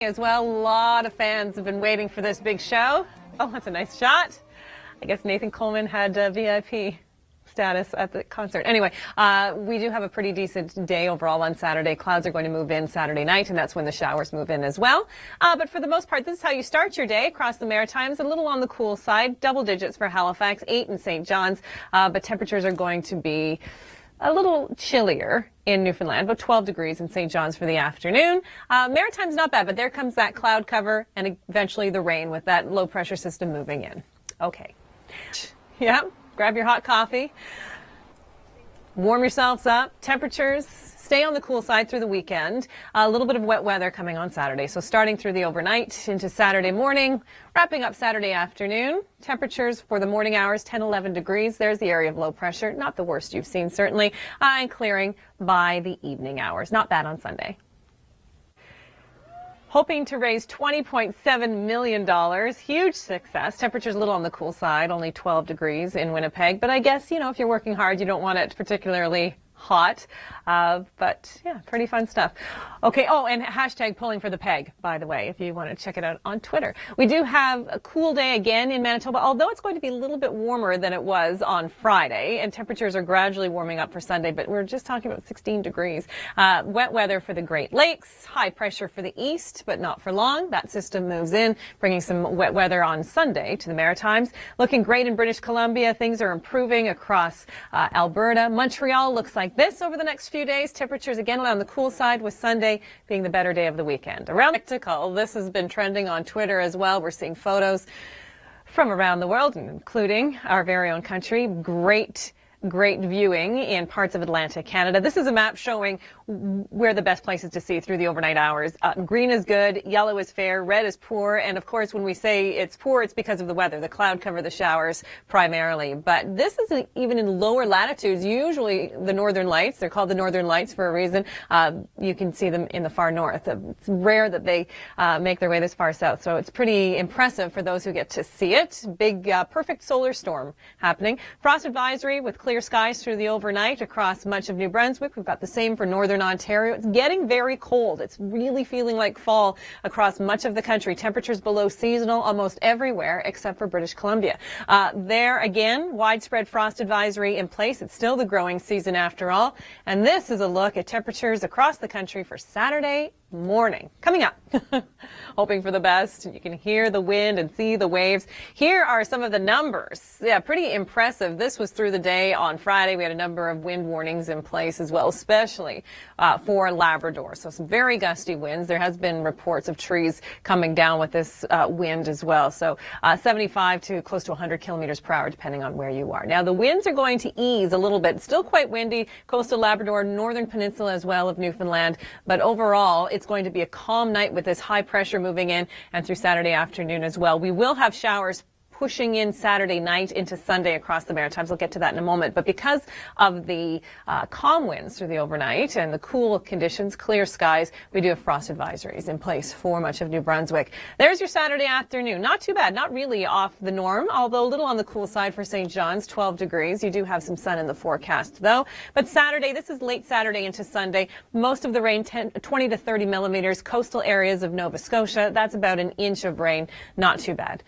As well, a lot of fans have been waiting for this big show. Oh, that's a nice shot. I guess Nathan Coleman had VIP status at the concert. Anyway, we do have a pretty decent day overall on Saturday. Clouds are going to move in Saturday night, and that's when the showers move in as well. But for the most part, this is how you start your day across the Maritimes. A little on the cool side, double digits for Halifax, 8 in St. John's, but temperatures are going to be a little chillier in Newfoundland, about 12 degrees in St. John's for the afternoon. Maritime's not bad, but there comes that cloud cover and eventually the rain with that low pressure system moving in. Okay. Yeah, grab your hot coffee, warm yourselves up. Temperatures stay on the cool side through the weekend. A little bit of wet weather coming on Saturday. So starting through the overnight into Saturday morning, wrapping up Saturday afternoon. Temperatures for the morning hours, 10, 11 degrees. There's the area of low pressure. Not the worst you've seen, certainly. And clearing by the evening hours. Not bad on Sunday. Hoping to raise $20.7 million. Huge success. Temperatures a little on the cool side, only 12 degrees in Winnipeg. But I guess, if you're working hard, you don't want it particularly hot, but yeah, pretty fun stuff. Okay, oh, and hashtag pulling for the peg, by the way, if you want to check it out on Twitter. We do have a cool day again in Manitoba, although it's going to be a little bit warmer than it was on Friday, and temperatures are gradually warming up for Sunday, but we're just talking about 16 degrees. Wet weather for the Great Lakes, high pressure for the east, but not for long. That system moves in, bringing some wet weather on Sunday to the Maritimes. Looking great in British Columbia. Things are improving across Alberta. Montreal looks like this over the next few days. Temperatures again on the cool side, with Sunday being the better day of the weekend. Around spectacle, this has been trending on Twitter as well. We're seeing photos from around the world, including our very own country. Great viewing in parts of Atlantic Canada. This is a map showing where the best places to see through the overnight hours. Green is good, yellow is fair, red is poor, and of course when we say it's poor, it's because of the weather. The cloud cover the showers primarily. But this is even in lower latitudes, usually the northern lights. They're called the northern lights for a reason. You can see them in the far north. It's rare that they make their way this far south, so it's pretty impressive for those who get to see it. Big, perfect solar storm happening. Frost advisory with clear skies through the overnight across much of New Brunswick. We've got the same for northern Ontario. It's getting very cold. It's really feeling like fall across much of the country. Temperatures below seasonal almost everywhere except for British Columbia. There again, widespread frost advisory in place. It's still the growing season after all. And this is a look at temperatures across the country for Saturday morning. Coming up, hoping for the best. You can hear the wind and see the waves. Here are some of the numbers. Yeah, pretty impressive. This was through the day on Friday. We had a number of wind warnings in place as well, especially for Labrador. So some very gusty winds. There has been reports of trees coming down with this wind as well. So 75 to close to 100 kilometers per hour, depending on where you are. Now, the winds are going to ease a little bit. Still quite windy, coastal Labrador, northern peninsula as well of Newfoundland. But overall, it's going to be a calm night with this high pressure moving in and through Saturday afternoon as well. We will have showers pushing in Saturday night into Sunday across the Maritimes. We'll get to that in a moment. But because of the calm winds through the overnight and the cool conditions, clear skies, we do have frost advisories in place for much of New Brunswick. There's your Saturday afternoon. Not too bad. Not really off the norm, although a little on the cool side for St. John's, 12 degrees. You do have some sun in the forecast, though. But Saturday, this is late Saturday into Sunday. Most of the rain, 20 to 30 millimeters. Coastal areas of Nova Scotia, that's about an inch of rain. Not too bad.